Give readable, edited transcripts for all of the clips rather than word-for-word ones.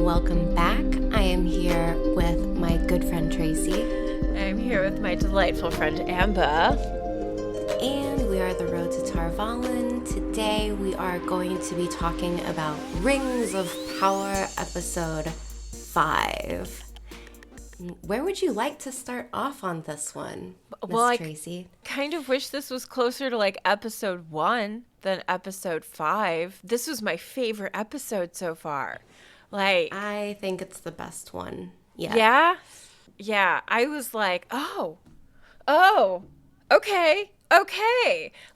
welcome back. I am here with my good friend Tracy. I'm here with my delightful friend Amber. And we are the Road to Tarvalin. Today we are going to be talking about Rings of Power episode 5. Where would you like to start off on this one, Miss Tracy? I kind of wish this was closer to like episode 1 than episode 5. This was my favorite episode so far. I think it's the best one. Yeah. Yeah. I was like, oh, okay.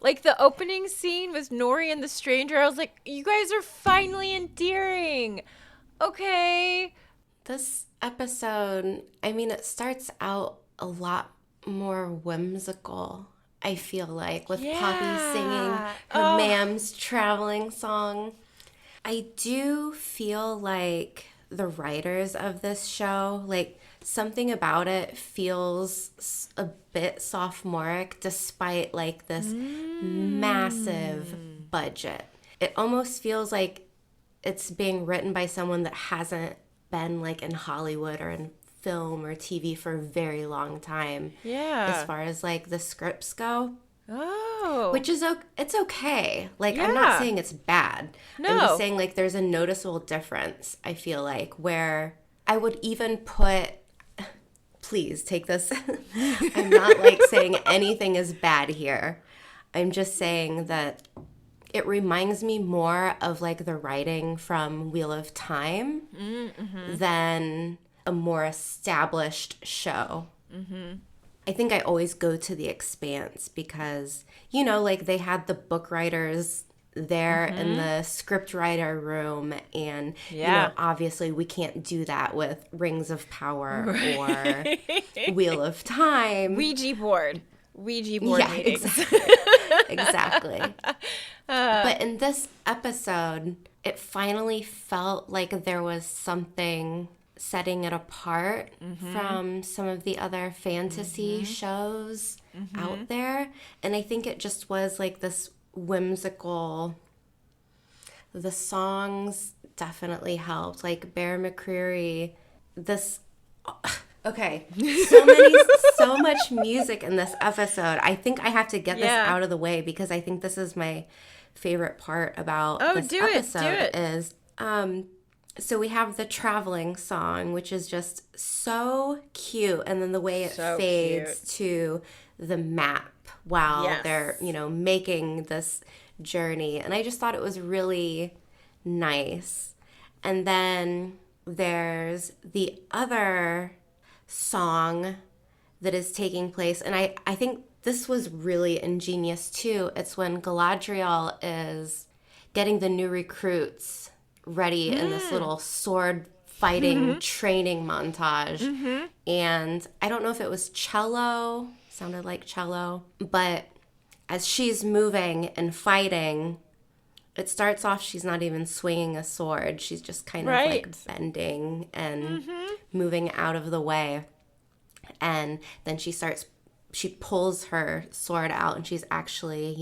Like the opening scene with Nori and the stranger, I was like, you guys are finally endearing. Okay. This episode, it starts out a lot more whimsical, I feel like, with Poppy singing her Mam's traveling song. I do feel like the writers of this show, something about it feels a bit sophomoric despite this massive budget. It almost feels like it's being written by someone that hasn't been in Hollywood or in film or TV for a very long time. Yeah. As far as the scripts go. Oh. Which is, it's okay. I'm not saying it's bad. No. I'm just saying there's a noticeable difference, I feel like, where I would even put, please take this. I'm not saying anything is bad here. I'm just saying that it reminds me more of the writing from Wheel of Time than a more established show. Mm-hmm. I think I always go to The Expanse because, they had the book writers there in the script writer room. And, obviously we can't do that with Rings of Power or Wheel of Time. Ouija board meetings. Exactly. But in this episode, it finally felt like there was something setting it apart from some of the other fantasy shows out there. And I think it just was this whimsical. The songs definitely helped. Bear McCreary, okay, so much music in this episode. I think I have to get this out of the way because I think this is my favorite part about this episode. Is so we have the traveling song, which is just so cute, and then the way it fades to the map while they're making this journey, and I just thought it was really nice. And then there's the other song that is taking place, and I think this was really ingenious too. It's when Galadriel is getting the new recruits ready in this little sword fighting training montage. And I don't know if it was cello, sounded like cello, but as she's moving and fighting, it starts off she's not even swinging a sword. She's just kind of bending and moving out of the way. And then she pulls her sword out and she's actually,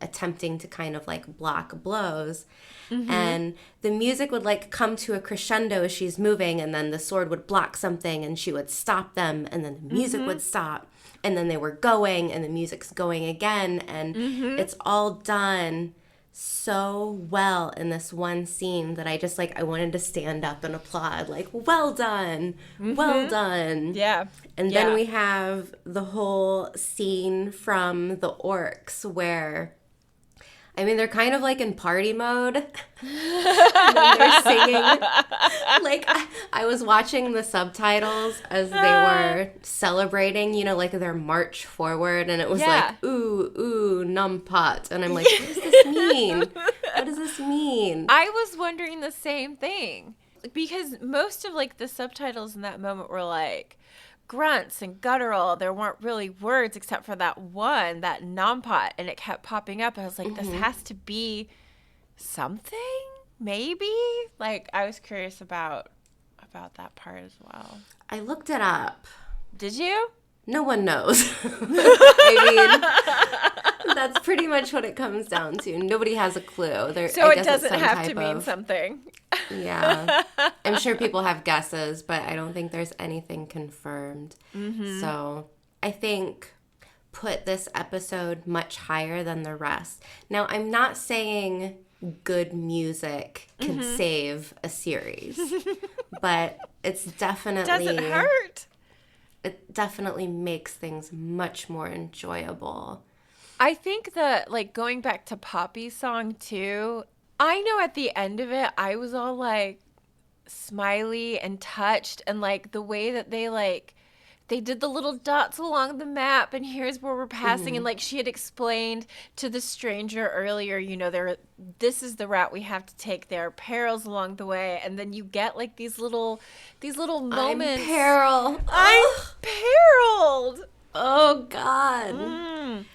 attempting to kind of block blows. And the music would come to a crescendo as she's moving, and then the sword would block something and she would stop them, and then the music would stop, and then they were going and the music's going again, and it's all done so well in this one scene that I just I wanted to stand up and applaud, well done, well done. Yeah. And then we have the whole scene from the orcs where, they're kind of in party mode. And then they're singing. I was watching the subtitles as they were celebrating, their march forward. And it was ooh, numpot. And I'm like, what does this mean? What does this mean? I was wondering the same thing. Because most of the subtitles in that moment were grunts and guttural. There weren't really words except for that one, that nompot, and it kept popping up. I was like, this has to be something, maybe? I was curious about that part as well. I looked it up. Did you? No one knows. That's pretty much what it comes down to. Nobody has a clue. So it doesn't have to mean something. Yeah. I'm sure people have guesses, but I don't think there's anything confirmed. Mm-hmm. So I think put this episode much higher than the rest. Now, I'm not saying good music can save a series, but it's definitely... Doesn't hurt. It definitely makes things much more enjoyable. I think that, like, going back to Poppy's song, too, I know at the end of it, I was all, like, smiley and touched. And, like, the way that they did the little dots along the map, and here's where we're passing. And, like, she had explained to the stranger earlier, you know, this is the route we have to take. There are perils along the way. And then you get, like, these little moments. I'm periled. Oh, God.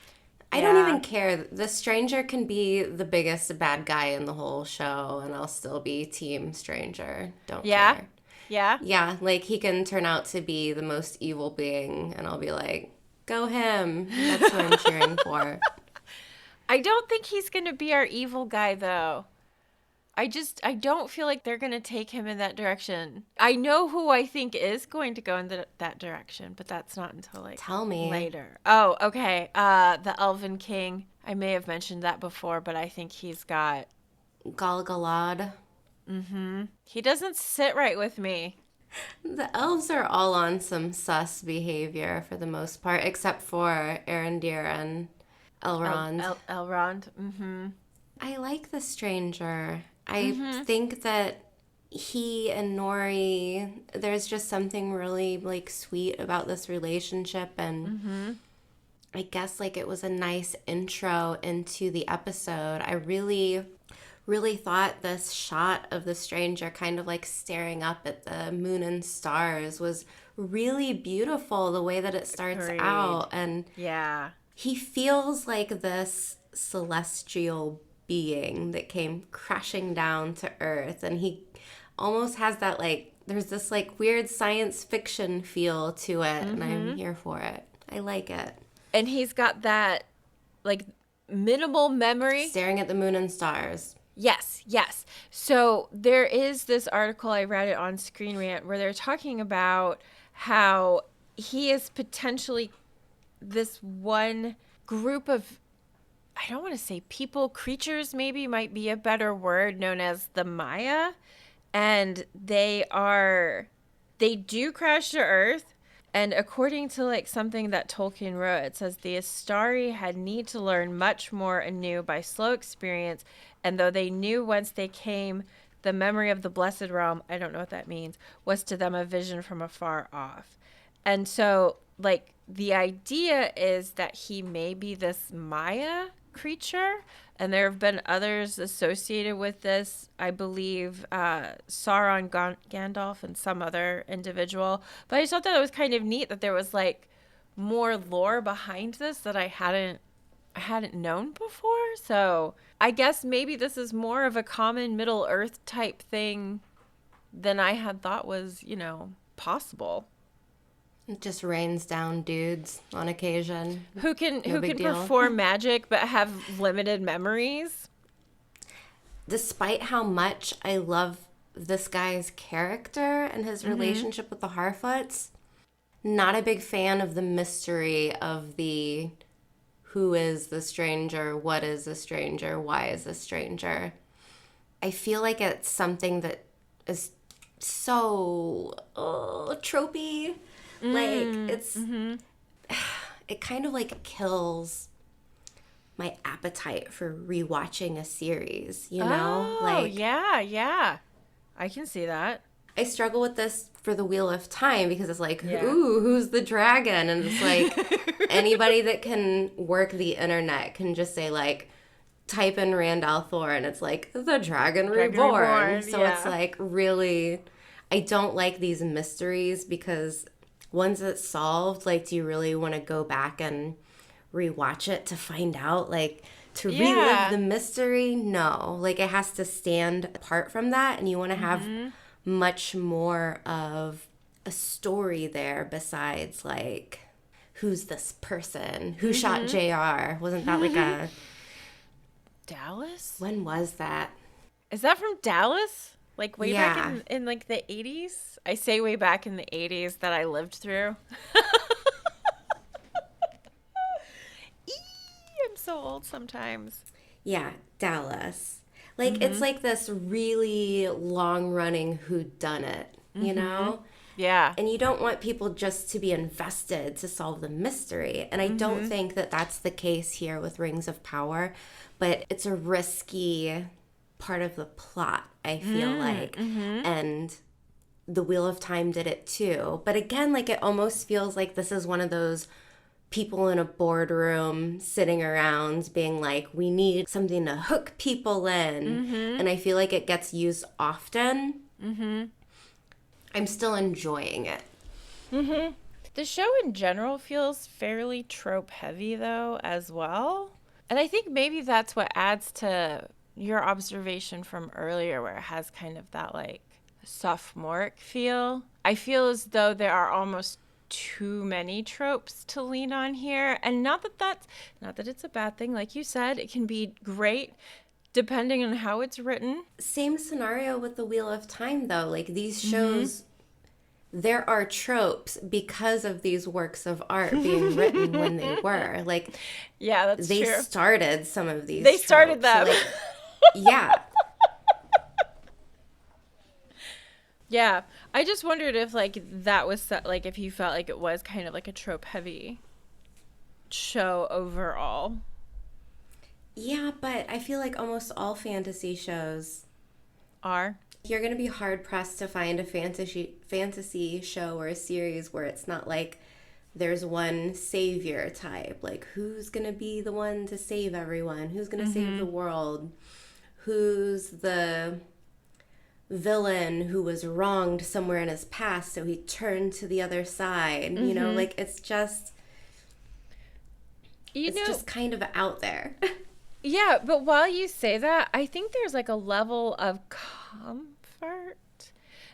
I don't even care. The stranger can be the biggest bad guy in the whole show, and I'll still be team stranger. Don't care. Yeah? Yeah, like he can turn out to be the most evil being, and I'll be like, go him. That's who I'm cheering for. I don't think he's going to be our evil guy, though. I don't feel like they're going to take him in that direction. I know who I think is going to go in that direction, but that's not until, like, tell me later. Oh, okay. The Elven King. I may have mentioned that before, but I think he's got Gal Galad. Mm-hmm. He doesn't sit right with me. The elves are all on some sus behavior for the most part, except for Arendir and Elrond. Elrond. Mm-hmm. I like the stranger. I think that he and Nori, there's just something really, like, sweet about this relationship, and I guess, like, it was a nice intro into the episode. I really thought this shot of the stranger kind of, like, staring up at the moon and stars was really beautiful, the way that it starts out. And he feels like this celestial being that came crashing down to Earth, and he almost has that, like, there's this, like, weird science fiction feel to it, and I'm here for it. I like it. And he's got that, like, minimal memory. Staring at the moon and stars. Yes. So there is this article, I read it on Screen Rant, where they're talking about how he is potentially this one group of, I don't want to say people, creatures maybe might be a better word, known as the Maya. And they do crash to Earth. And according to, like, something that Tolkien wrote, it says the Astari had need to learn much more anew by slow experience. And though they knew whence they came, the memory of the blessed realm, I don't know what that means, was to them a vision from afar off. And so, like, the idea is that he may be this Maya creature, and there have been others associated with this. I believe Sauron, Gandalf, and some other individual. But I just thought that it was kind of neat that there was, like, more lore behind this that I hadn't known before. So I guess maybe this is more of a common Middle Earth type thing than I had thought was, you know, possible. It just rains down dudes on occasion. Who can perform magic but have limited memories. Despite how much I love this guy's character and his relationship with the Harfoots, not a big fan of the mystery of the who is the stranger, what is the stranger, why is the stranger. I feel like it's something that is so tropey. Like, it's, it kind of, like, kills my appetite for rewatching a series, you know? Like, yeah. I can see that. I struggle with this for the Wheel of Time because it's like, ooh, who's the dragon? And it's like, anybody that can work the internet can just say, like, type in Rand al'Thor, and it's like, the Dragon Reborn. So it's like, really, I don't like these mysteries because once it's solved, like, do you really want to go back and rewatch it to find out, like, to relive the mystery? No. Like, it has to stand apart from that, and you want to have much more of a story there besides, like, who's this person? Who shot JR? Wasn't that like a... Dallas? When was that? Is that from Dallas? Like way back in like the 80s. I say way back in the 80s that I lived through. I'm so old sometimes. Yeah, Dallas. Like, it's like this really long-running whodunit, you know? Yeah. And you don't want people just to be invested to solve the mystery. And I don't think that that's the case here with Rings of Power, but it's a risky part of the plot, I feel like. And the Wheel of Time did it too. But again, like, it almost feels like this is one of those people in a boardroom sitting around being like, we need something to hook people in. And I feel like it gets used often. I'm still enjoying it. The show in general feels fairly trope heavy, though, as well. And I think maybe that's what adds to your observation from earlier, where it has kind of that, like, sophomoric feel. I feel as though there are almost too many tropes to lean on here. And not that it's a bad thing. Like you said, it can be great depending on how it's written. Same scenario with the Wheel of Time, though. Like, these shows, there are tropes because of these works of art being written when they were. Like, yeah, that's they true. started some of these They started them. So, like, yeah. Yeah. I just wondered if, like, that was, like, if you felt like it was kind of like a trope-heavy show overall. Yeah, but I feel like almost all fantasy shows are. You're going to be hard-pressed to find a fantasy show or a series where it's not like there's one savior type. Like, who's going to be the one to save everyone? Who's going to save the world? Who's the villain who was wronged somewhere in his past, so he turned to the other side? You know, like, it's just... It's just kind of out there. Yeah, but while you say that, I think there's like a level of comfort.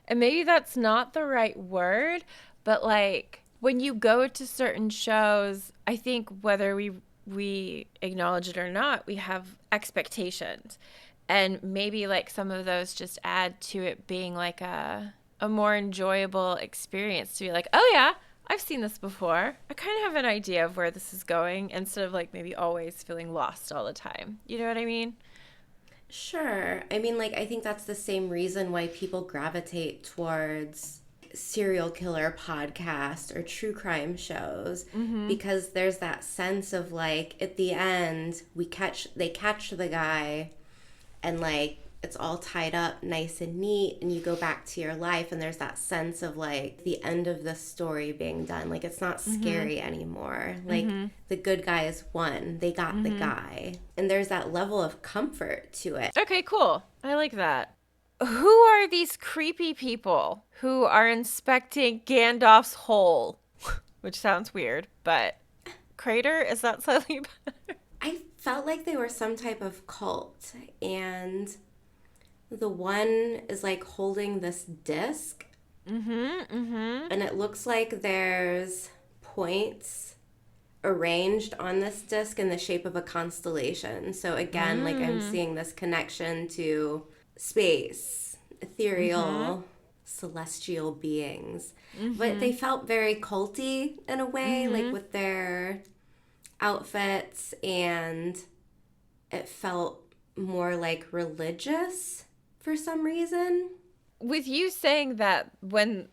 And maybe that's not the right word, but like when you go to certain shows, I think whether we acknowledge it or not, we have expectations. And maybe like some of those just add to it being like a more enjoyable experience to be like, oh yeah, I've seen this before. I kind of have an idea of where this is going instead of like maybe always feeling lost all the time. You know what I mean? Sure. I mean, like, I think that's the same reason why people gravitate towards serial killer podcasts or true crime shows, because there's that sense of like, at the end, they catch the guy and like, it's all tied up nice and neat, and you go back to your life, and there's that sense of like the end of the story being done. Like, it's not scary anymore. Like, the good guys won. They got the guy. And there's that level of comfort to it. Okay, cool. I like that. Who are these creepy people who are inspecting Gandalf's hole? Which sounds weird, but crater? Is that slightly better? I felt like they were some type of cult, and the one is like holding this disc, and it looks like there's points arranged on this disc in the shape of a constellation. So again, like, I'm seeing this connection to space, ethereal, celestial beings. But they felt very culty in a way, like with their outfits, and it felt more like religious for some reason. With you saying that when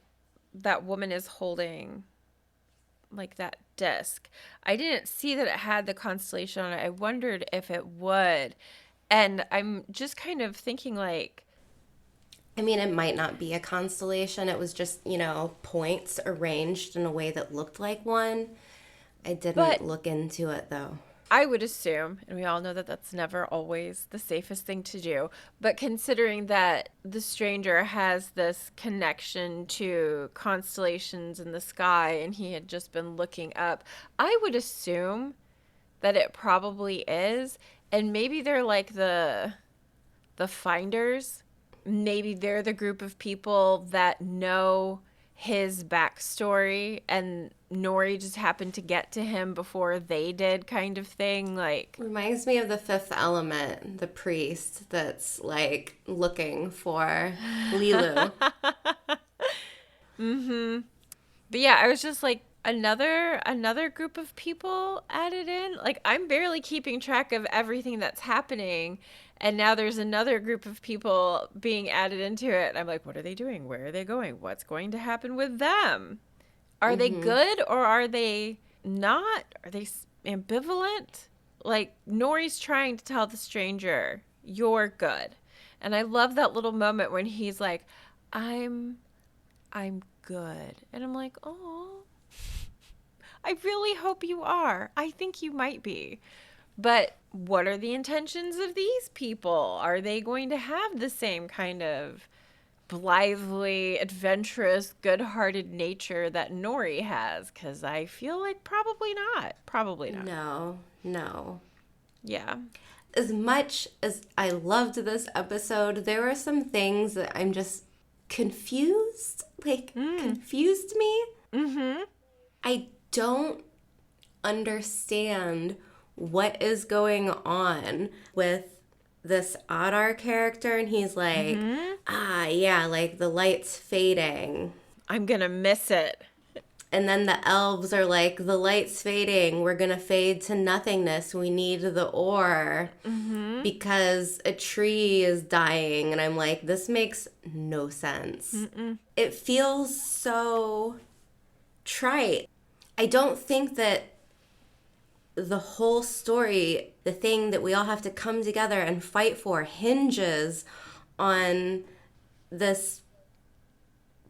that woman is holding like that disc, I didn't see that it had the constellation on it. I wondered if it would. And I'm just kind of thinking like, I mean, it might not be a constellation. It was just, points arranged in a way that looked like one. I didn't look into it, though. I would assume, and we all know that that's never always the safest thing to do, but considering that the stranger has this connection to constellations in the sky and he had just been looking up, I would assume that it probably is. And maybe they're like the finders. Maybe they're the group of people that know, his backstory and Nori just happened to get to him before they did, kind of thing. Like, reminds me of the Fifth Element, the priest that's like looking for Lilu. But yeah, I was just like, another group of people added in. Like, I'm barely keeping track of everything that's happening, and now there's another group of people being added into it. I'm like, what are they doing? Where are they going? What's going to happen with them? Are they good or are they not? Are they ambivalent? Like, Nori's trying to tell the stranger, you're good. And I love that little moment when he's like, I'm good. And I'm like, oh, I really hope you are. I think you might be. But what are the intentions of these people? Are they going to have the same kind of blithely adventurous, good-hearted nature that Nori has? Because I feel like probably not. Probably not. No. Yeah. As much as I loved this episode, there were some things that I'm just confused. Confused me. I don't understand what is going on with this Adar character, and he's like, like the light's fading. I'm gonna miss it. And then the elves are like, the light's fading. We're gonna fade to nothingness. We need the ore because a tree is dying. And I'm like, this makes no sense. It feels so trite. I don't think that the whole story, the thing that we all have to come together and fight for, hinges on this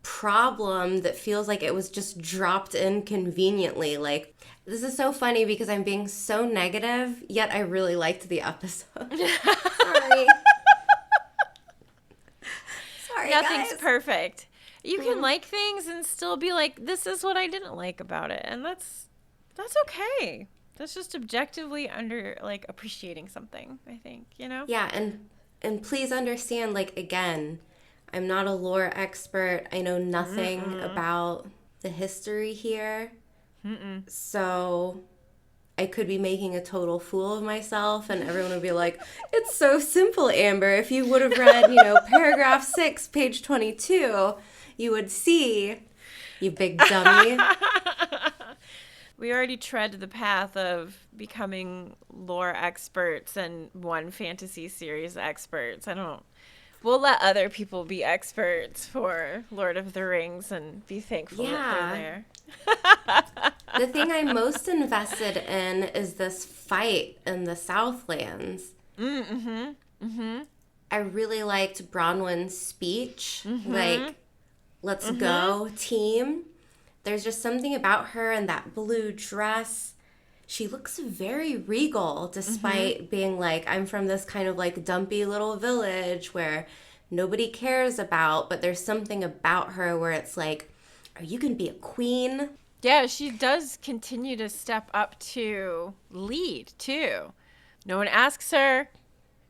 problem that feels like it was just dropped in conveniently. Like, this is so funny because I'm being so negative, yet I really liked the episode. Sorry. Sorry, Nothing's guys. perfect. You can like things and still be like, this is what I didn't like about it. And that's okay. That's just objectively appreciating something, I think, you know? Yeah, and please understand, like, again, I'm not a lore expert. I know nothing about the history here. So I could be making a total fool of myself, and everyone would be like, it's so simple, Amber. If you would have read, paragraph 6, page 22, you would see, you big dummy. We already tread the path of becoming lore experts and one fantasy series experts. We'll let other people be experts for Lord of the Rings and be thankful that they're there. The thing I'm most invested in is this fight in the Southlands. I really liked Bronwyn's speech. Like, let's go, team. There's just something about her in that blue dress. She looks very regal despite being like, I'm from this kind of like dumpy little village where nobody cares about, but there's something about her where it's like, are you going to be a queen? Yeah, she does continue to step up to lead too. No one asks her.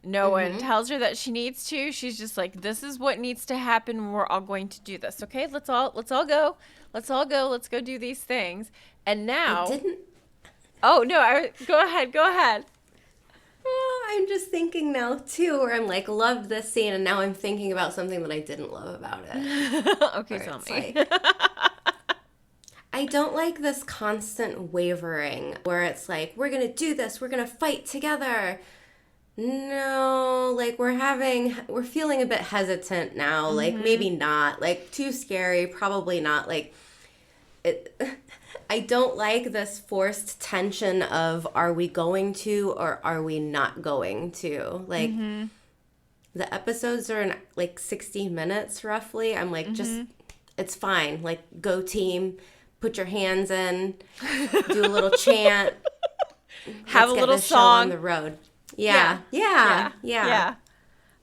No one tells her that she needs to. She's just like, this is what needs to happen. We're all going to do this. Okay, let's all go. Let's all go. Let's go do these things. And now, oh no, go ahead. Oh, I'm just thinking now too, where I'm like, loved this scene, and now I'm thinking about something that I didn't love about it. Okay, tell me. Like, I don't like this constant wavering where it's like, we're gonna do this, we're gonna fight together. No, like we're feeling a bit hesitant now. Like, maybe not. Like, too scary, probably not. Like, I don't like this forced tension of, are we going to or are we not going to? Like, the episodes are in like 60 minutes roughly. I'm like, just, it's fine. Like, go team, put your hands in, do a little chant. Have a little song on the road. Yeah.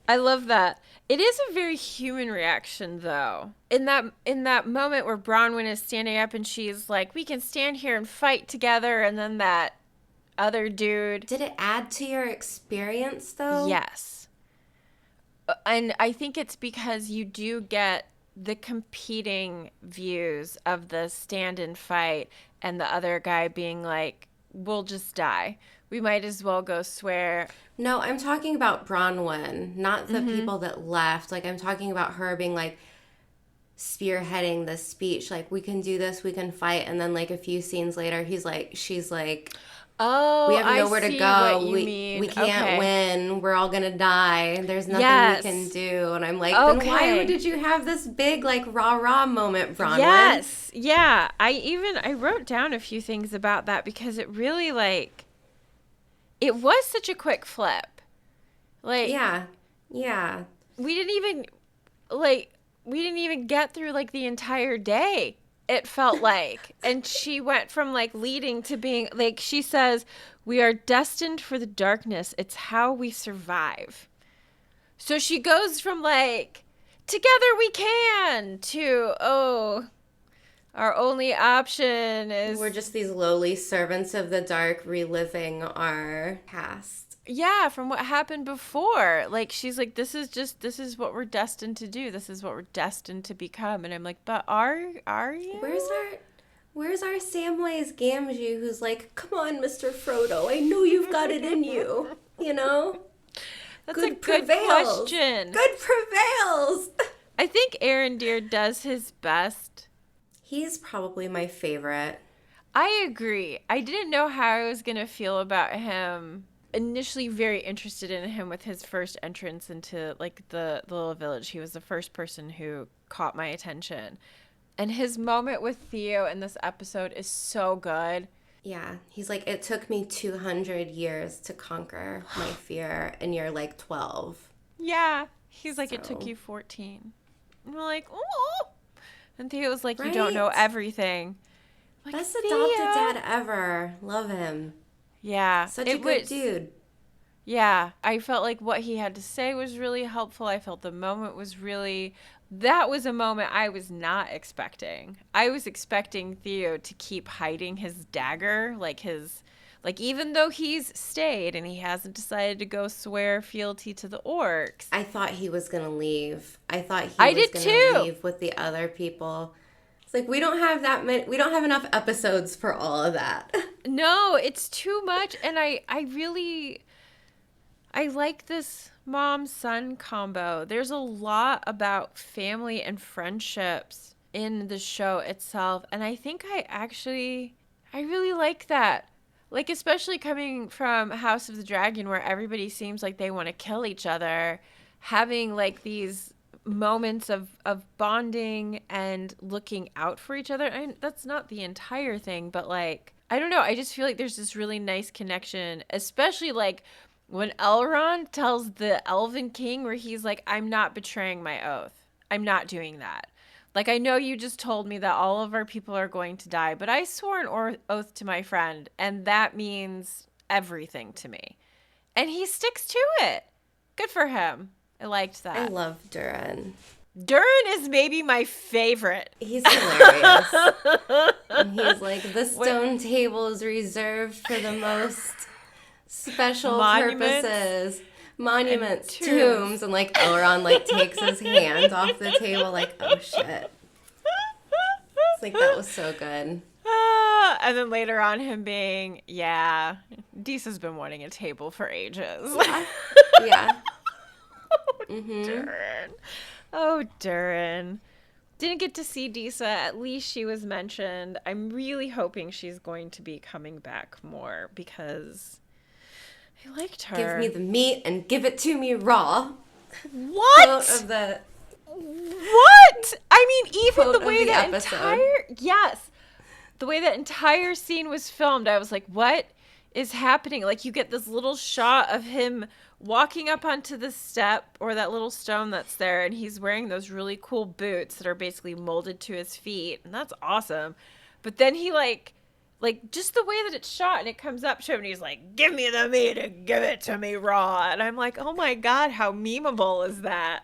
I love that. It is a very human reaction, though. In that moment where Bronwyn is standing up and she's like, we can stand here and fight together, and then that other dude... Did it add to your experience, though? Yes. And I think it's because you do get the competing views of the stand and fight, and the other guy being like, we'll just die. We might as well go swear. No, I'm talking about Bronwyn, not the people that left. Like, I'm talking about her being like spearheading the speech. Like, we can do this, we can fight. And then, like, a few scenes later, she's like, oh, we have nowhere to go. We can't okay. win. We're all gonna die. There's nothing we can do. And I'm like, then why did you have this big like rah moment, Bronwyn? Yes, yeah. I wrote down a few things about that because it really like it was such a quick flip. Like yeah. We didn't even get through like the entire day. It felt like. And she went from like leading to being like, she says, we are destined for the darkness. It's how we survive. So she goes from like, together we can, to, oh, our only option is. We're just these lowly servants of the dark reliving our past. Yeah, from what happened before. Like, she's like, this is what we're destined to do. This is what we're destined to become. And I'm like, but are you? Where's our Samwise Gamgee who's like, come on, Mr. Frodo, I know you've got it in you, you know? That's a good question. Good prevails. I think Arondir does his best. He's probably my favorite. I agree. I didn't know how I was going to feel about him. Initially very interested in him with his first entrance into like the little village. He was the first person who caught my attention. And his moment with Theo in this episode is so good. Yeah. He's like, it took me 200 years to conquer my fear, and you're like 12. Yeah. He's like, it took you 14. And we're like, oh. And Theo's like, you don't know everything. Like, best adopted dad ever. Love him. Yeah. Such a good dude. Yeah. I felt like what he had to say was really helpful. I felt the moment was that was a moment I was not expecting. I was expecting Theo to keep hiding his dagger, like even though he's stayed and he hasn't decided to go swear fealty to the orcs. I thought he was going to leave. I thought he was going to leave with the other people. It's like, we don't have enough episodes for all of that. No, it's too much. And I like this mom-son combo. There's a lot about family and friendships in the show itself. And I think I really like that. Like, especially coming from House of the Dragon, where everybody seems like they want to kill each other, having like these moments of bonding and looking out for each other. And that's not the entire thing, but like, I don't know. I just feel like there's this really nice connection, especially like when Elrond tells the Elven King, where he's like, I'm not betraying my oath. I'm not doing that. Like, I know you just told me that all of our people are going to die, but I swore an oath to my friend, and that means everything to me. And he sticks to it. Good for him. I liked that. I love Durin. Durin is maybe my favorite. He's hilarious. And he's like, the stone table is reserved for the most special purposes. Monuments, tombs. And like Elrond like takes his hand off the table like, oh shit. It's like, that was so good. And then later on him being, yeah, Disa's been wanting a table for ages. Yeah. Durin. Oh, Durin. Didn't get to see Disa. At least she was mentioned. I'm really hoping she's going to be coming back more because I liked her. Give me the meat and give it to me raw. What? Quote of the... What? I mean, even the way that episode. the way that entire scene was filmed, I was like, what is happening? Like, you get this little shot of him walking up onto the step or that little stone that's there, and he's wearing those really cool boots that are basically molded to his feet, and that's awesome. But then he like just the way that it's shot, and it comes up to him and he's like, give me the meat and give it to me raw. And I'm like, oh my God, how memeable is that?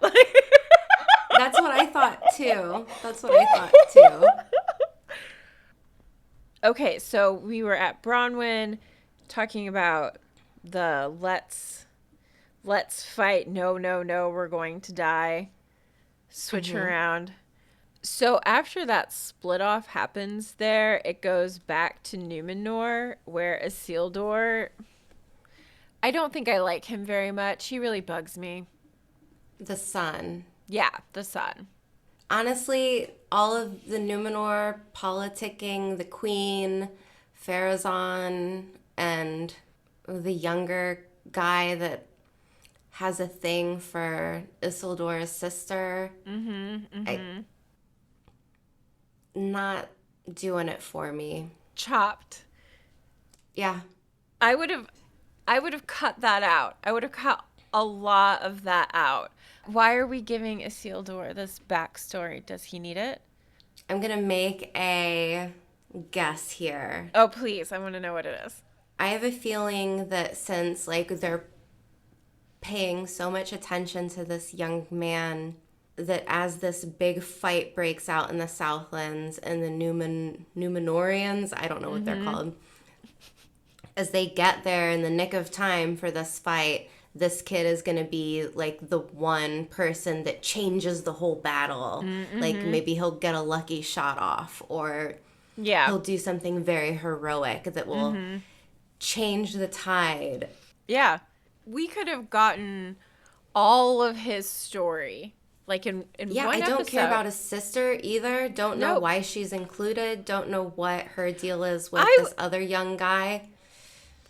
That's what I thought too. Okay, so we were at Bronwyn talking about the let's fight, no, we're going to die. Switch around. So after that split off happens there, it goes back to Numenor, where Isildur, I don't think I like him very much. He really bugs me. The sun. Yeah, the sun. Honestly, all of the Numenor politicking, the queen, Pharazôn, and the younger guy that has a thing for Isildur's sister. Not doing it for me. Chopped. Yeah. I would have cut that out. I would have cut a lot of that out. Why are we giving Isildur this backstory? Does he need it? I'm going to make a guess here. Oh, please. I want to know what it is. I have a feeling that since, like, they're paying so much attention to this young man, that as this big fight breaks out in the Southlands and the Numenorians, I don't know what they're called, as they get there in the nick of time for this fight, this kid is going to be like the one person that changes the whole battle. Like maybe he'll get a lucky shot off, or he'll do something very heroic that will change the tide. Yeah. We could have gotten all of his story. Like in one episode. I don't care about his sister either. Don't know why she's included. Don't know what her deal is with this other young guy.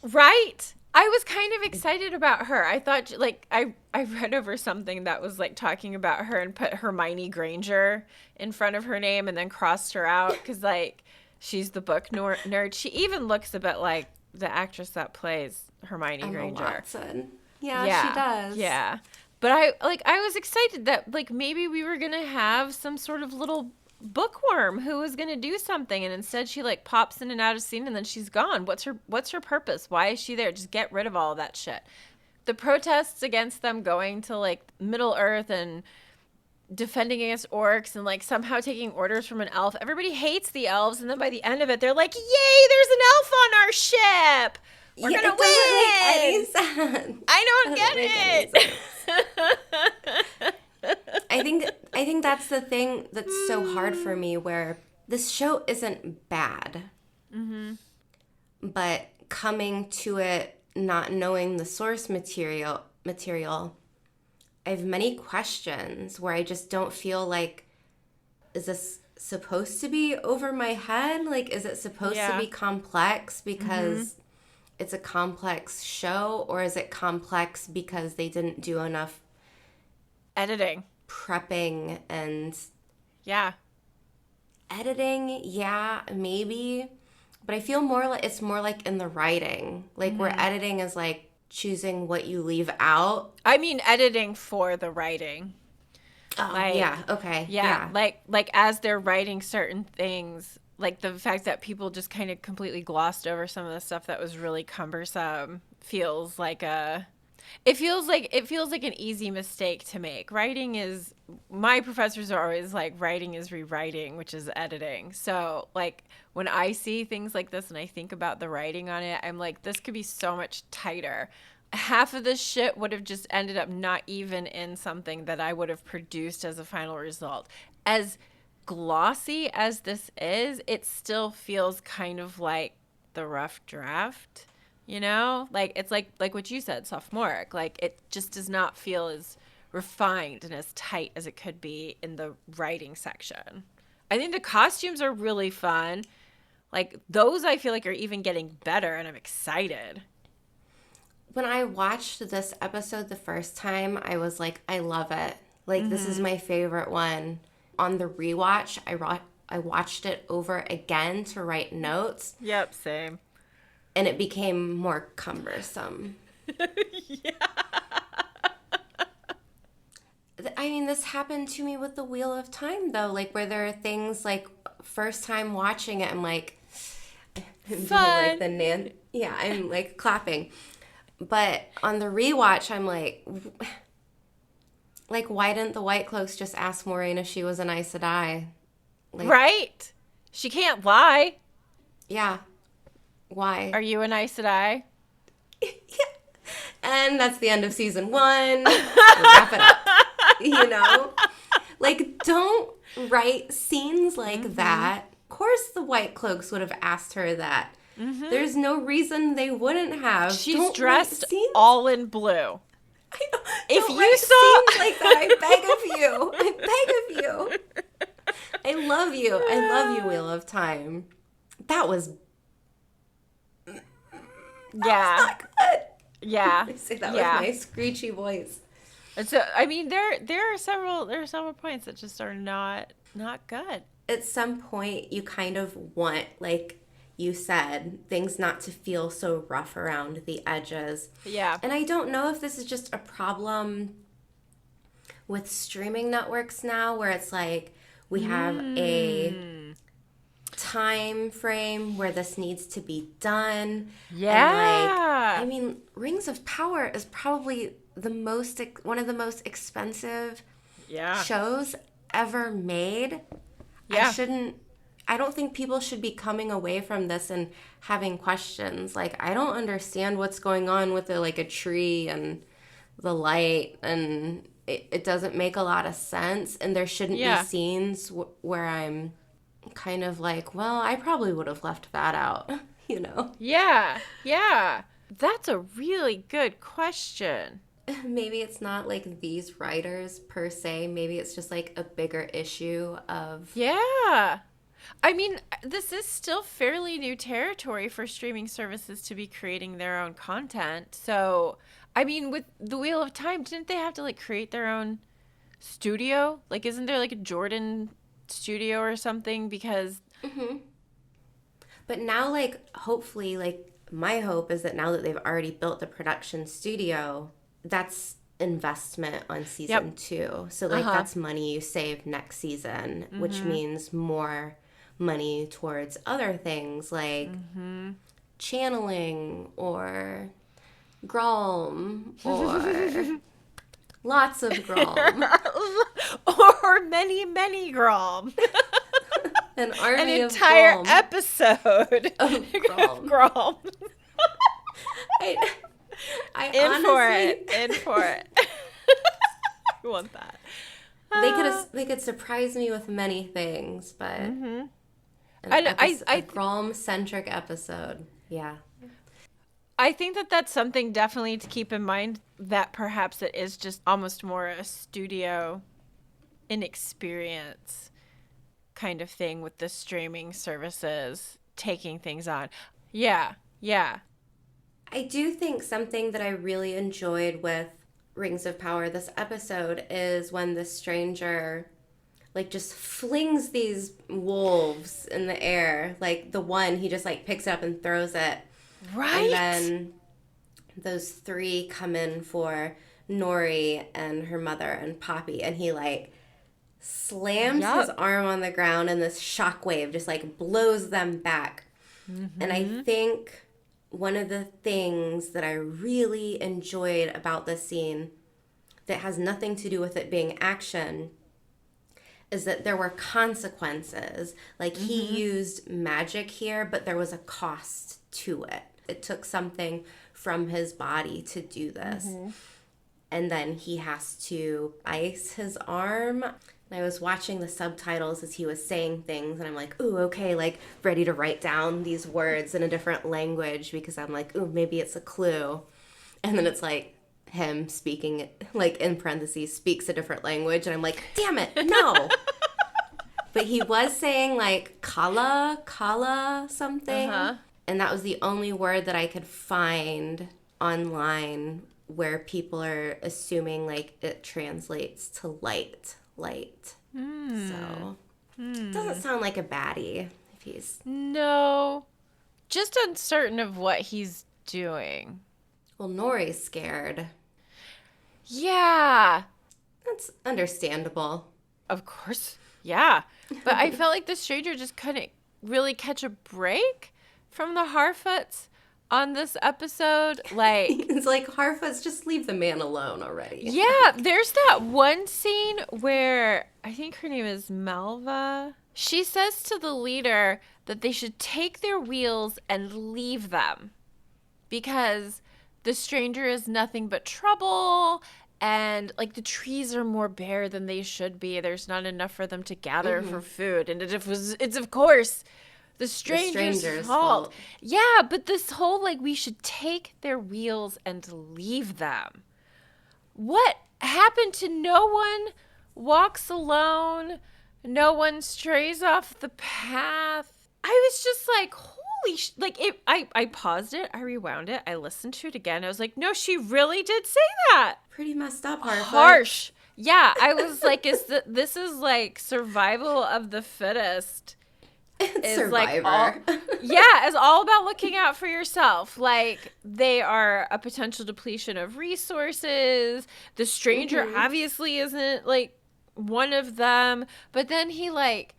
Right? I was kind of excited about her. I thought, like, I read over something that was, like, talking about her and put Hermione Granger in front of her name and then crossed her out because, like, she's the book nerd. She even looks a bit like the actress that plays Hermione Granger. Watson. Yeah, she does. Yeah. But I was excited that, like, maybe we were going to have some sort of little bookworm who was going to do something, and instead she, like, pops in and out of scene and then she's gone. What's her purpose? Why is she there? Just get rid of all of that shit. The protests against them going to, like, Middle Earth and defending against orcs and, like, somehow taking orders from an elf. Everybody hates the elves, and then by the end of it they're like, yay, there's an elf on our ship. We're gonna win. I don't get it. I think that's the thing that's so hard for me, where this show isn't bad, but coming to it not knowing the source material, I have many questions where I just don't feel like, is this supposed to be over my head? Like, is it supposed to be complex because it's a complex show, or is it complex because they didn't do enough editing, prepping, and editing? Yeah, maybe, but I feel more like it's more like in the writing, like where editing is like choosing what you leave out. I mean, editing for the writing. Okay. Like as they're writing certain things, like the fact that people just kind of completely glossed over some of the stuff that was really cumbersome feels like it feels like an easy mistake to make. Writing is, my professors are always like, writing is rewriting, which is editing. So like when I see things like this and I think about the writing on it, I'm like, this could be so much tighter. Half of this shit would have just ended up not even in something that I would have produced as a final result. As glossy as this is, it still feels kind of like the rough draft, you know? Like, it's like what you said, sophomoric. Like, it just does not feel as refined and as tight as it could be in the writing section. I think the costumes are really fun. Like, those I feel like are even getting better, and I'm excited. When I watched this episode the first time, I was like, I love it. Like, this is my favorite one. On the rewatch, I watched it over again to write notes. Yep, same. And it became more cumbersome. Yeah. I mean, this happened to me with the Wheel of Time, though. Like, where there are things, like, first time watching it, I'm like, fun. I'm, like, clapping. But on the rewatch, I'm like, why didn't the White Cloaks just ask Moiraine if she was an Aes Sedai? Like, right? She can't lie. Yeah. Why? Are you an Aes Sedai? Yeah. And that's the end of season 1. We'll wrap it up. You know? Like, don't Right? Scenes like that. Of course the White Cloaks would have asked her that. There's no reason they wouldn't have. She's dressed all in blue. If you saw scenes like that, I beg of you. I beg of you. I love you. I love you, Wheel of Time. That was not good. Yeah. I say that with my screechy voice. And so, I mean, there are several points that just are not good. At some point, you kind of want, like you said, things not to feel so rough around the edges. Yeah. And I don't know if this is just a problem with streaming networks now, where it's like we have a time frame where this needs to be done. Yeah. And I mean, Rings of Power is probably one of the most expensive shows ever made. Yeah. I don't think people should be coming away from this and having questions. Like, I don't understand what's going on with a tree and the light, and it doesn't make a lot of sense. And there shouldn't be scenes where I'm kind of like, well, I probably would have left that out, you know? Yeah. Yeah. That's a really good question. Maybe it's not like these writers per se. Maybe it's just like a bigger issue of... Yeah. I mean, this is still fairly new territory for streaming services to be creating their own content. So, I mean, with The Wheel of Time, didn't they have to like create their own studio? Like, isn't there like a Jordan studio or something? Because... But now, like, hopefully, like, my hope is that now that they've already built the production studio... That's investment on season 2. So, like, that's money you save next season, which means more money towards other things like channeling or Grom or lots of Grom. Or many, many Grom. An army An of entire Grom. Episode of Grom. Grom. I In for it. I want that. They could surprise me with many things, but a Grom-centric episode. Yeah. I think that's something definitely to keep in mind, that perhaps it is just almost more a studio inexperience kind of thing with the streaming services taking things on. Yeah. Yeah. I do think something that I really enjoyed with Rings of Power this episode is when the stranger, like, just flings these wolves in the air. Like, the one, he just, like, picks it up and throws it. Right. And then those 3 come in for Nori and her mother and Poppy. And he, like, slams his arm on the ground, and this shockwave just, like, blows them back. And I think... one of the things that I really enjoyed about this scene that has nothing to do with it being action is that there were consequences. Like, he used magic here, but there was a cost to it. It took something from his body to do this. And then he has to ice his arm. And I was watching the subtitles as he was saying things, and I'm like, ooh, okay, like, ready to write down these words in a different language, because I'm like, ooh, maybe it's a clue. And then it's like him speaking, like, in parentheses, speaks a different language, and I'm like, damn it, no. But he was saying, like, kala something. And that was the only word that I could find online where people are assuming, like, it translates to light. So it doesn't sound like a baddie if he's... No. Just uncertain of what he's doing. Well, Nori's scared. Yeah. That's understandable. Of course. Yeah. But I felt like the stranger just couldn't really catch a break from the Harfoots on this episode. Like, it's like, Harfoots, just leave the man alone already. Yeah, there's that one scene where I think her name is Malva. She says to the leader that they should take their wheels and leave them because the stranger is nothing but trouble And like the trees are more bare than they should be. There's not enough for them to gather for food. And it's of course the stranger's fault. Yeah, but this whole like we should take their wheels and leave them. What happened to no one walks alone? No one strays off the path. I was just like, I paused it, I rewound it, I listened to it again. I was like, no, she really did say that. Pretty messed up, harsh. Yeah, I was like, this is like survival of the fittest. It's Survivor. It's all about looking out for yourself. Like, they are a potential depletion of resources. The stranger obviously isn't like one of them, but then he like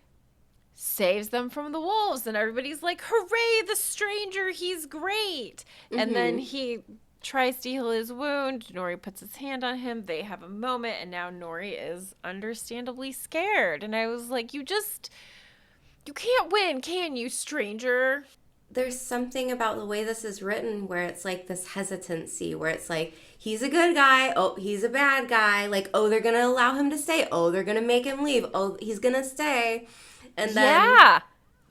saves them from the wolves, and everybody's like, hooray, the stranger, he's great. And then he tries to heal his wound. Nori puts his hand on him. They have a moment, and now Nori is understandably scared. And I was like, you can't win, can you, stranger? There's something about the way this is written where it's like this hesitancy, where it's like, he's a good guy, oh, he's a bad guy, like, oh, they're gonna allow him to stay, oh, they're gonna make him leave, oh, he's gonna stay. And then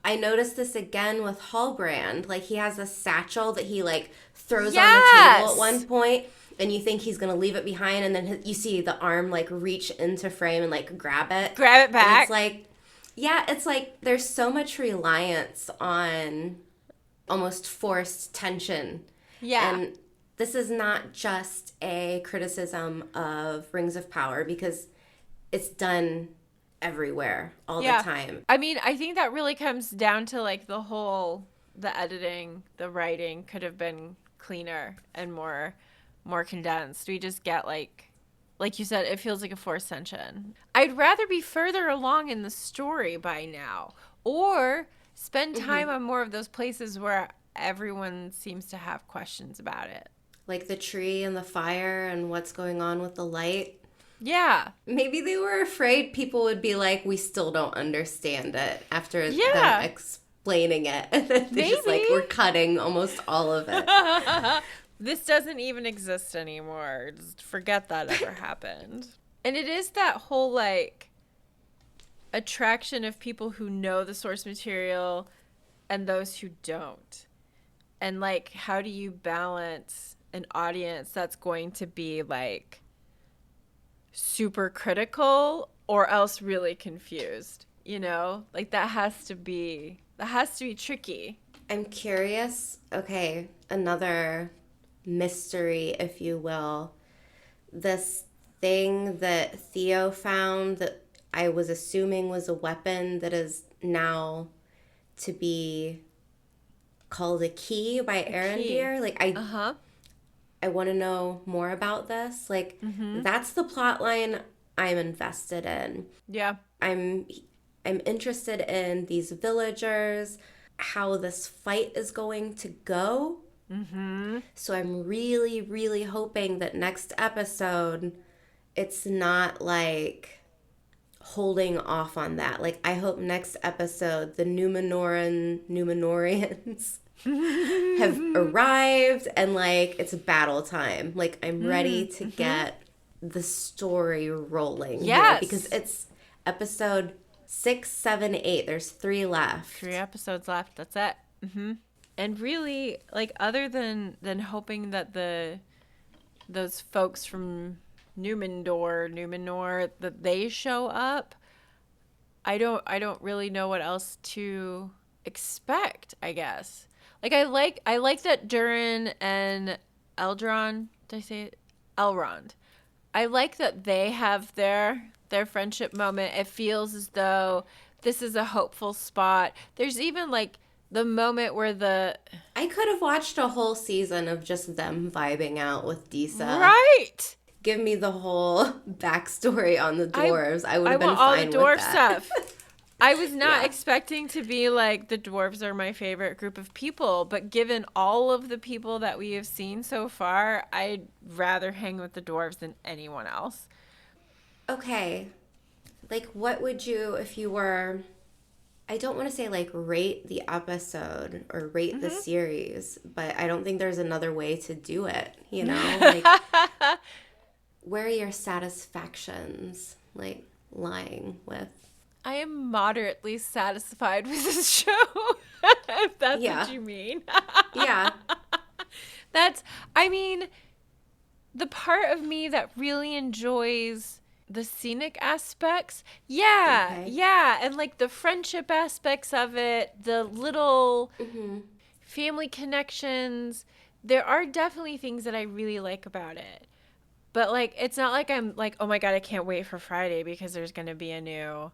I noticed this again with Hallbrand. Like, he has a satchel that he, like, throws on the table at one point, and you think he's going to leave it behind, and then you see the arm, like, reach into frame and, like, grab it. Grab it back. And it's like, it's like there's so much reliance on almost forced tension. Yeah. And this is not just a criticism of Rings of Power, because it's done everywhere all the time. I mean, I think that really comes down to like the editing, the writing could have been cleaner and more condensed. We just get like you said, it feels like a forced tension. I'd rather be further along in the story by now, or spend time on more of those places where everyone seems to have questions about it. Like the tree and the fire and what's going on with the light. Yeah. Maybe they were afraid people would be like, we still don't understand it after them explaining it. And then they just like, we're cutting almost all of it. This doesn't even exist anymore. Just forget that ever happened. And it is that whole like attraction of people who know the source material and those who don't. And like, how do you balance an audience that's going to be like super critical or else really confused, you know? Like that has to be tricky. I'm curious. Okay, another mystery, if you will. This thing that Theo found that I was assuming was a weapon that is now to be called a key by Arendir. Like I want to know more about this. Like, that's the plot line I'm invested in. Yeah. I'm interested in these villagers, how this fight is going to go. So I'm really, really hoping that next episode, it's not like holding off on that. Like, I hope next episode, the Numenorians have arrived and like it's battle time. Like I'm ready to get the story rolling. Yes. Because it's episode 6, 7, 8. There's 3 left. 3 episodes left. That's it. And really, like, other than hoping that those folks from Numenor, that they show up, I don't really know what else to expect, I guess. Like, I like that Durin and Eldron, did I say it? Elrond. I like that they have their friendship moment. It feels as though this is a hopeful spot. There's even, like, the moment where I could have watched a whole season of just them vibing out with Disa. Right! Give me the whole backstory on the dwarves. I would have been fine with that. I want all the dwarf stuff. I was not expecting to be like, the dwarves are my favorite group of people, but given all of the people that we have seen so far, I'd rather hang with the dwarves than anyone else. Okay. Like, what would you, if you were, I don't want to say, like, rate the episode or rate the series, but I don't think there's another way to do it, you know? Like, where are your satisfactions, like, lying with? I am moderately satisfied with this show, if that's what you mean. Yeah. I mean, the part of me that really enjoys the scenic aspects, yeah, and like the friendship aspects of it, the little family connections, there are definitely things that I really like about it. But like, it's not like I'm like, oh my God, I can't wait for Friday because there's going to be a new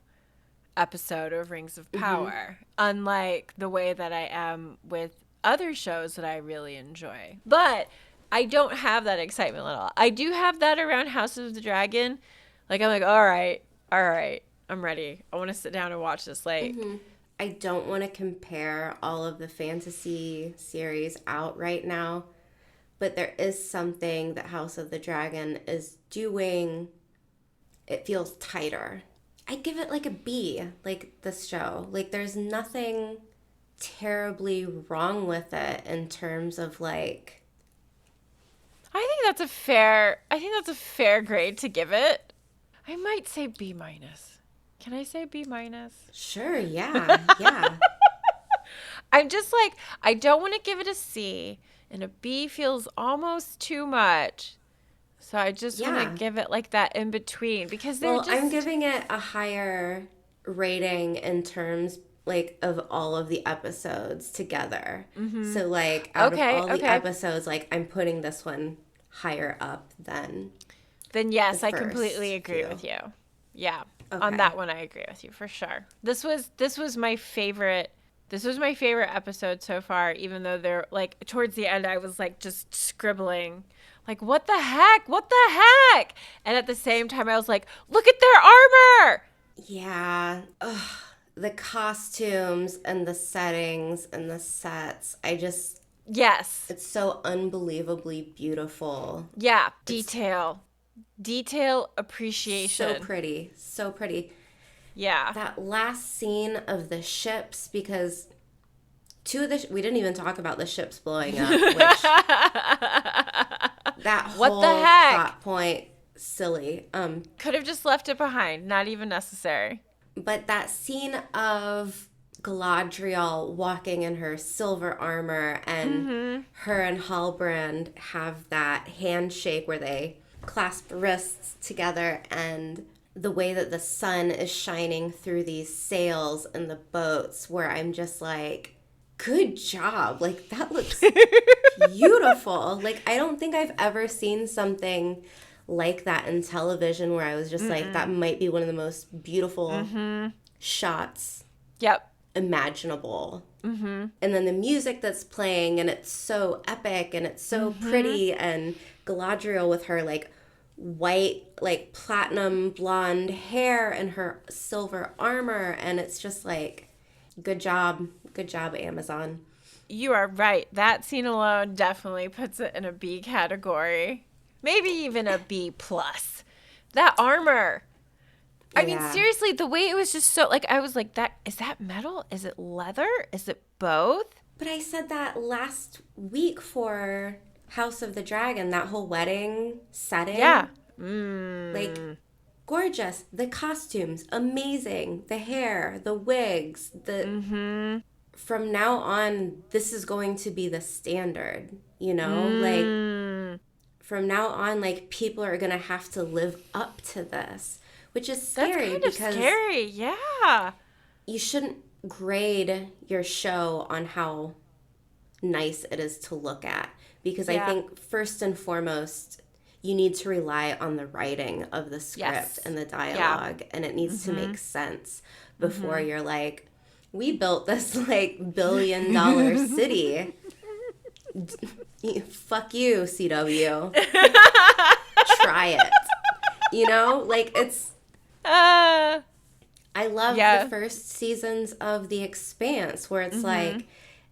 episode of Rings of Power, unlike the way that I am with other shows that I really enjoy. But I don't have that excitement at all. I do have that around House of the Dragon. Like, I'm like, all right, I'm ready. I want to sit down and watch this late. I don't want to compare all of the fantasy series out right now, but there is something that House of the Dragon is doing. It feels tighter. I give it like a B, like this show. Like, there's nothing terribly wrong with it in terms of like. I think that's a fair grade to give it. I might say B minus. Can I say B minus? Sure, yeah, yeah. I'm just like, I don't want to give it a C, and a B feels almost too much. So I just want to give it like that in between because I'm giving it a higher rating in terms like of all of the episodes together. So like out of all the episodes, like I'm putting this one higher up than. Then yes, I completely agree with you. Yeah, on that one I agree with you for sure. This was my favorite. This was my favorite episode so far. Even though they're like towards the end, I was like just scribbling. Like, what the heck? What the heck? And at the same time, I was like, look at their armor! Yeah. Ugh. The costumes and the settings and the sets. Yes. It's so unbelievably beautiful. Yeah. Detail appreciation. So pretty. So pretty. Yeah. That last scene of the ships, because we didn't even talk about the ships blowing up, which that whole plot point, silly. Could have just left it behind. Not even necessary. But that scene of Galadriel walking in her silver armor and her and Halbrand have that handshake where they clasp wrists together, and the way that the sun is shining through these sails and the boats, where I'm just like, good job. Like, that looks beautiful. Like, I don't think I've ever seen something like that in television where I was just like, that might be one of the most beautiful shots imaginable. And then the music that's playing, and it's so epic and it's so pretty, and Galadriel with her like white, like platinum blonde hair and her silver armor, and it's just like, good job, Amazon. You are right. That scene alone definitely puts it in a B category. Maybe even a B plus. That armor. I mean, seriously, the way it was just so, like, I was like, is that metal? Is it leather? Is it both? But I said that last week for House of the Dragon, that whole wedding setting. Yeah. Like, gorgeous. The costumes, amazing. The hair, the wigs, From now on, this is going to be the standard, you know? Like, from now on, like, people are going to have to live up to this, which is scary. That's kind of scary, yeah. You shouldn't grade your show on how nice it is to look at, because I think first and foremost, you need to rely on the writing of the script and the dialogue, and it needs to make sense before you're like, we built this like $1 billion city. Fuck you, CW. Try it. You know, like, it's. I love the first seasons of The Expanse, where it's like,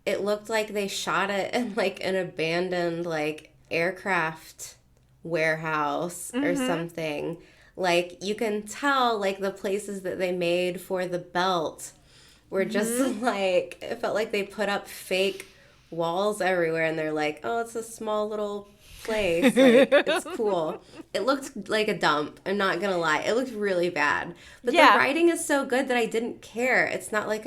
it looked like they shot it in like an abandoned like aircraft warehouse or something. Like, you can tell like the places that they made for the belt were just like, it felt like they put up fake walls everywhere, and they're like, oh, it's a small little place. Like, it's cool. It looked like a dump. I'm not gonna lie. It looked really bad. But the writing is so good that I didn't care. It's not like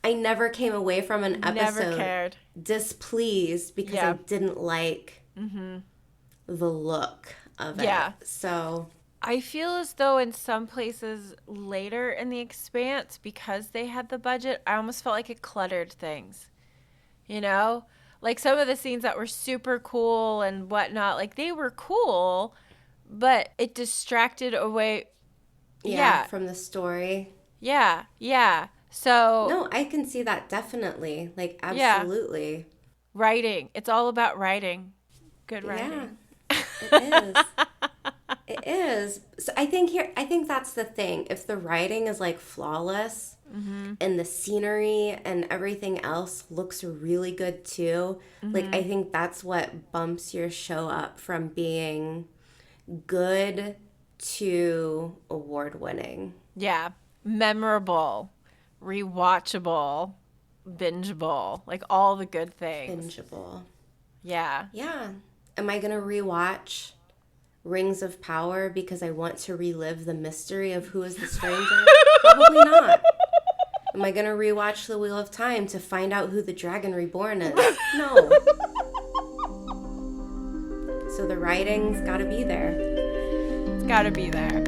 I never came away from an episode displeased because I didn't like the look of it. So I feel as though in some places later in The Expanse, because they had the budget, I almost felt like it cluttered things. You know? Like some of the scenes that were super cool and whatnot, like they were cool, but it distracted away. From the story. Yeah. So. No, I can see that definitely. Like, absolutely. Yeah. Writing. It's all about writing. Good writing. Yeah, it is. It is. So I think that's the thing. If the writing is like flawless and the scenery and everything else looks really good too, like I think that's what bumps your show up from being good to award winning. Yeah. Memorable, rewatchable, bingeable, like all the good things. Bingeable. Yeah. Yeah. Am I going to rewatch Rings of Power because I want to relive the mystery of who is the stranger? Probably not. Am I going to rewatch The Wheel of Time to find out who the Dragon Reborn is? No. So the writing's got to be there. It's got to be there.